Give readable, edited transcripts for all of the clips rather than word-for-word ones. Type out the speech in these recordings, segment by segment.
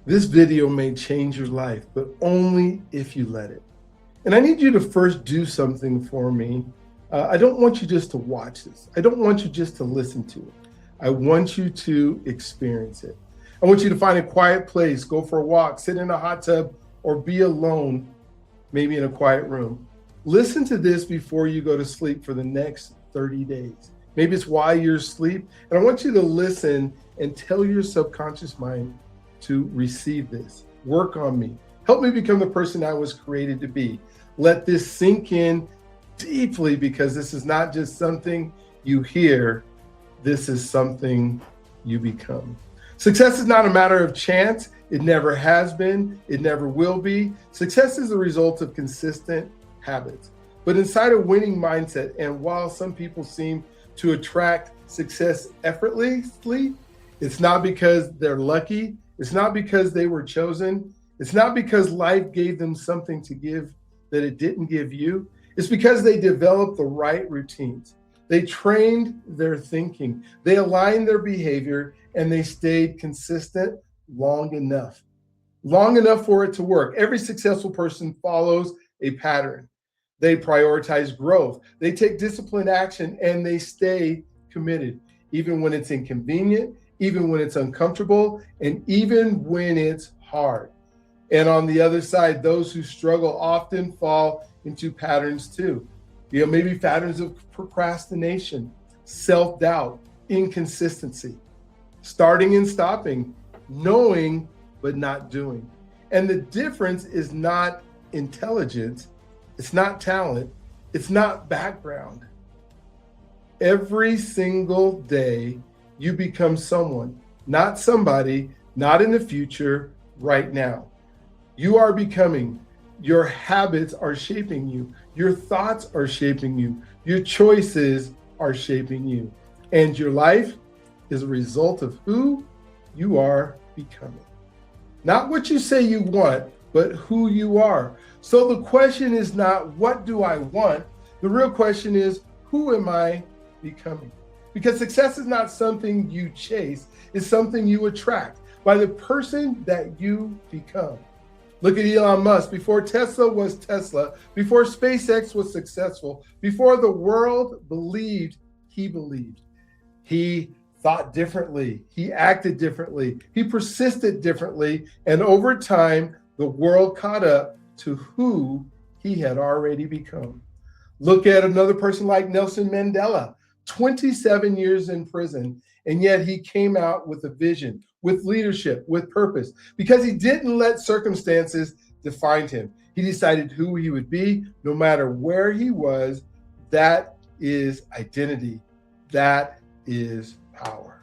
This video may change your life, but only if you let it. And I need you to first do something for me. I don't want you just to watch this. I don't want you just to listen to it. I want you to experience it. I want you to find a quiet place, go for a walk, sit in a hot tub, or be alone, maybe in a quiet room. Listen to this before you go to sleep for the next 30 days. Maybe it's while you're asleep. And I want you to listen and tell your subconscious mind to receive this. Work on me. Help me become the person I was created to be. Let this sink in deeply, because this is not just something you hear. This is something you become. Success is not a matter of chance. It never has been. It never will be. Success is the result of consistent habits. But inside a winning mindset, and while some people seem to attract success effortlessly, it's not because they're lucky. It's not because they were chosen. It's not because life gave them something to give that it didn't give you. It's because they developed the right routines. They trained their thinking. They aligned their behavior, and they stayed consistent long enough for it to work. Every successful person follows a pattern. They prioritize growth. They take disciplined action, and they stay committed, even when it's inconvenient, even when it's uncomfortable, and even when it's hard. And on the other side, those who struggle often fall into patterns too. Maybe patterns of procrastination, self-doubt, inconsistency, starting and stopping, knowing but not doing. And the difference is not intelligence, it's not talent, it's not background. Every single day, you become someone, not somebody, not in the future, right now. You are becoming. Your habits are shaping you. Your thoughts are shaping you. Your choices are shaping you. And your life is a result of who you are becoming. Not what you say you want, but who you are. So the question is not, what do I want? The real question is, who am I becoming? Because success is not something you chase, it's something you attract by the person that you become. Look at Elon Musk. Before Tesla was Tesla, before SpaceX was successful, before the world believed, he believed. He thought differently, he acted differently, he persisted differently, and over time, the world caught up to who he had already become. Look at another person like Nelson Mandela. 27 years in prison, and yet he came out with a vision, with leadership, with purpose, because he didn't let circumstances define him. He decided who he would be, no matter where he was. That is identity. That is power.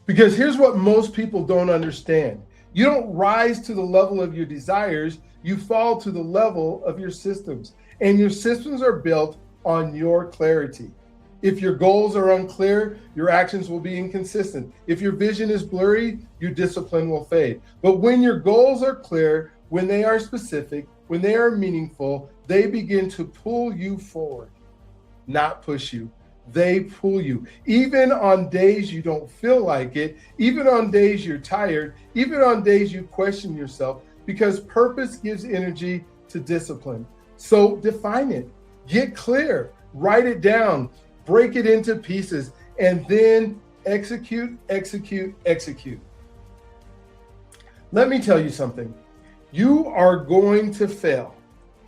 Because here's what most people don't understand. You don't rise to the level of your desires, you fall to the level of your systems. And your systems are built on your clarity. If your goals are unclear, your actions will be inconsistent. If your vision is blurry, your discipline will fade. But when your goals are clear, when they are specific, when they are meaningful, they begin to pull you forward, not push you. They pull you. Even on days you don't feel like it, even on days you're tired, even on days you question yourself, because purpose gives energy to discipline. So define it, get clear, write it down, break it into pieces, and then execute, execute, execute. Let me tell you something. You are going to fail.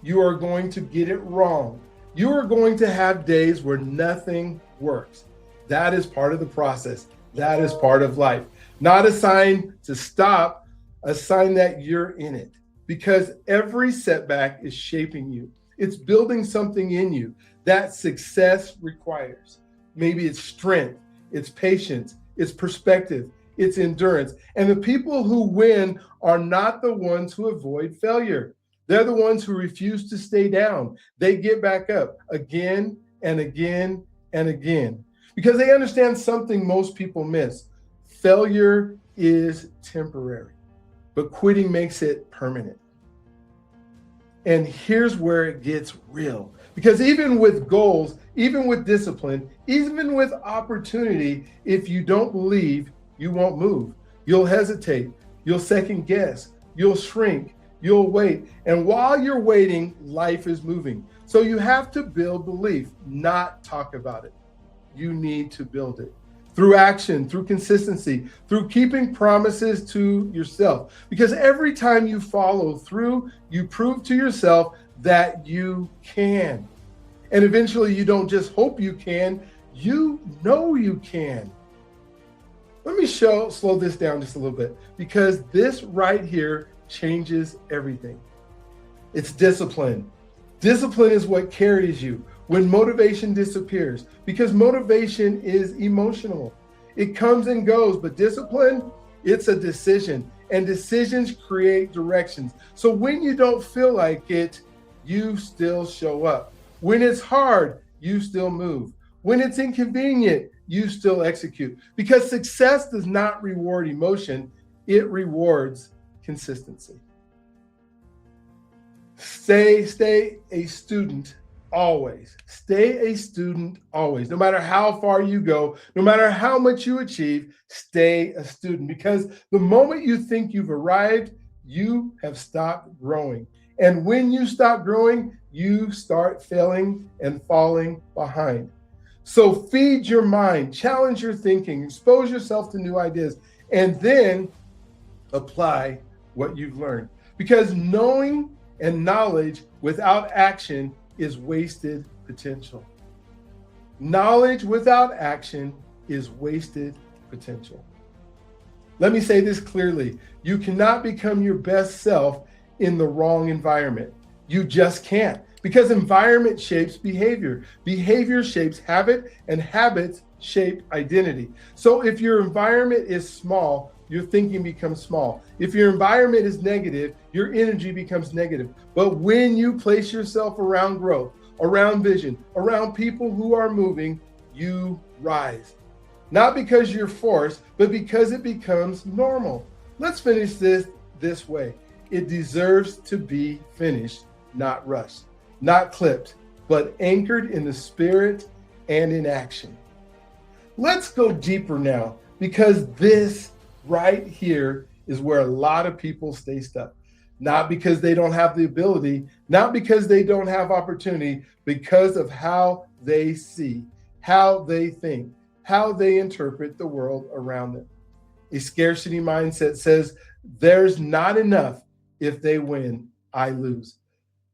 You are going to get it wrong. You are going to have days where nothing works. That is part of the process. That is part of life. Not a sign to stop, a sign that you're in it. Because every setback is shaping you. It's building something in you that success requires. Maybe it's strength, it's patience, it's perspective, it's endurance. And the people who win are not the ones who avoid failure. They're the ones who refuse to stay down. They get back up again and again and again, because they understand something most people miss. Failure is temporary, but quitting makes it permanent. And here's where it gets real. Because even with goals, even with discipline, even with opportunity, if you don't believe, you won't move. You'll hesitate. You'll second guess. You'll shrink. You'll wait. And while you're waiting, life is moving. So you have to build belief, not talk about it. You need to build it through action, through consistency, through keeping promises to yourself. Because every time you follow through, you prove to yourself that you can. And eventually you don't just hope you can, you know you can. Let me slow this down just a little bit, because this right here changes everything. It's discipline. Discipline is what carries you when motivation disappears, because motivation is emotional. It comes and goes, but discipline, it's a decision, and decisions create directions. So when you don't feel like it, you still show up. When it's hard, you still move. When it's inconvenient, you still execute, because success does not reward emotion, it rewards consistency. Stay a student always. Stay a student always. No matter how far you go, no matter how much you achieve, stay a student, because the moment you think you've arrived, you have stopped growing. And when you stop growing, you start failing and falling behind. So feed your mind, challenge your thinking, expose yourself to new ideas, and then apply what you've learned. Because knowing and knowledge without action is wasted potential. Knowledge without action is wasted potential. Let me say this clearly. You cannot become your best self in the wrong environment. You just can't, because environment shapes behavior. Behavior shapes habit, and habits shape identity. So if your environment is small, your thinking becomes small. If your environment is negative, your energy becomes negative. But when you place yourself around growth, around vision, around people who are moving, you rise. Not because you're forced, but because it becomes normal. Let's finish this way. It deserves to be finished, not rushed, not clipped, but anchored in the spirit and in action. Let's go deeper now, because this right here is where a lot of people stay stuck. Not because they don't have the ability, not because they don't have opportunity, because of how they see, how they think, how they interpret the world around them. A scarcity mindset says, there's not enough. If they win, I lose.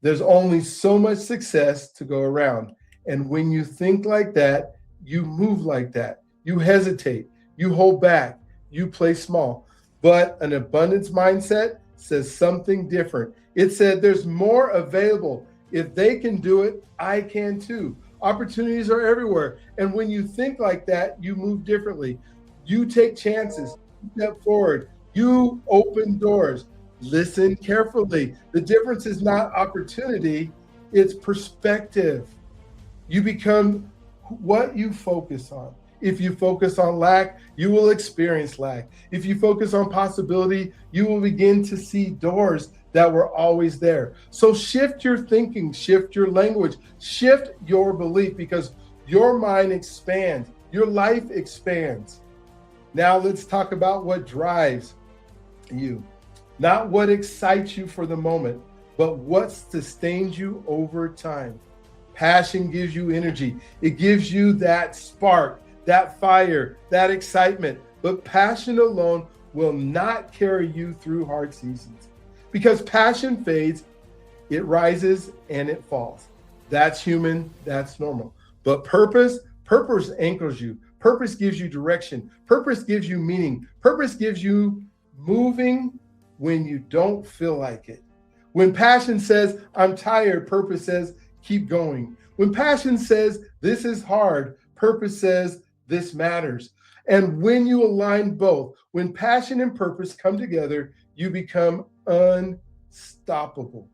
There's only so much success to go around. And when you think like that, you move like that. You hesitate, you hold back, you play small. But an abundance mindset says something different. It said there's more available. If they can do it, I can too. Opportunities are everywhere. And when you think like that, you move differently. You take chances, you step forward, you open doors. Listen carefully. The difference is not opportunity, it's perspective. You become what you focus on. If you focus on lack, you will experience lack. If you focus on possibility, you will begin to see doors that were always there. So shift your thinking, shift your language, shift your belief, because your mind expands, your life expands. Now let's talk about what drives you. Not what excites you for the moment, but what sustains you over time. Passion gives you energy. It gives you that spark, that fire, that excitement. But passion alone will not carry you through hard seasons, because passion fades, it rises and it falls. That's human, that's normal. But purpose anchors you. Purpose gives you direction. Purpose gives you meaning. Purpose gives you moving when you don't feel like it. When passion says, I'm tired, purpose says, keep going. When passion says, this is hard, purpose says, this matters. And when you align both, when passion and purpose come together, you become unstoppable.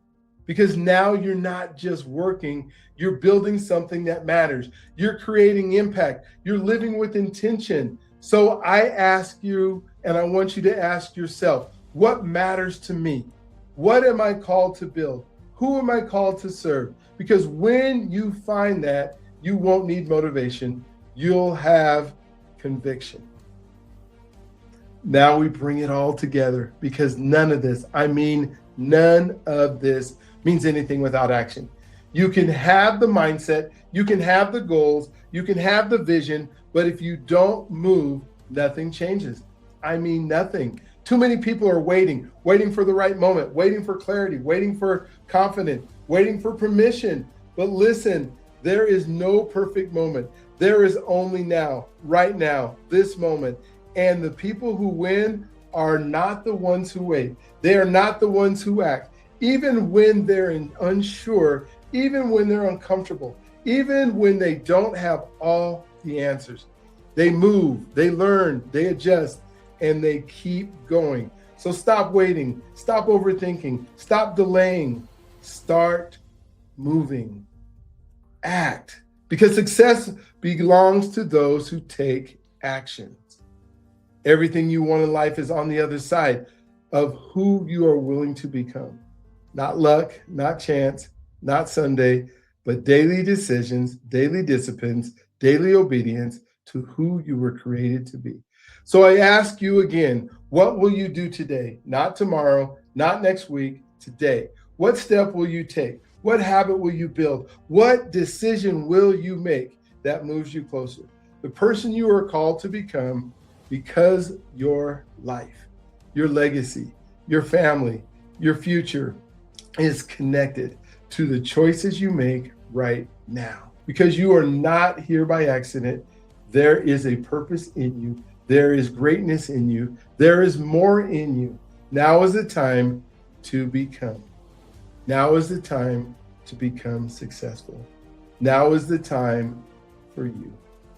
Because now you're not just working, you're building something that matters. You're creating impact. You're living with intention. So I ask you, and I want you to ask yourself, what matters to me? What am I called to build? Who am I called to serve? Because when you find that, you won't need motivation. You'll have conviction. Now we bring it all together because none of this, I mean, none of this means anything without action. You can have the mindset, you can have the goals, you can have the vision, but if you don't move, nothing changes. I mean, nothing. Too many people are waiting for the right moment, waiting for clarity, waiting for confidence, waiting for permission. But listen, there is no perfect moment. There is only now, right now, this moment. And the people who win are not the ones who wait. They are not the ones who act. Even when they're unsure, even when they're uncomfortable, even when they don't have all the answers, they move, they learn, they adjust, and they keep going. So stop waiting, stop overthinking, stop delaying, start moving, act. Because success belongs to those who take action. Everything you want in life is on the other side of who you are willing to become. Not luck, not chance, not Sunday, but daily decisions, daily disciplines, daily obedience to who you were created to be. So I ask you again, what will you do today? Not tomorrow, not next week, today. What step will you take? What habit will you build? What decision will you make that moves you closer? The person you are called to become, because your life, your legacy, your family, your future is connected to the choices you make right now. Because you are not here by accident. There is a purpose in you. There is greatness in you. There is more in you. Now is the time to become. Now is the time to become successful. Now is the time for you.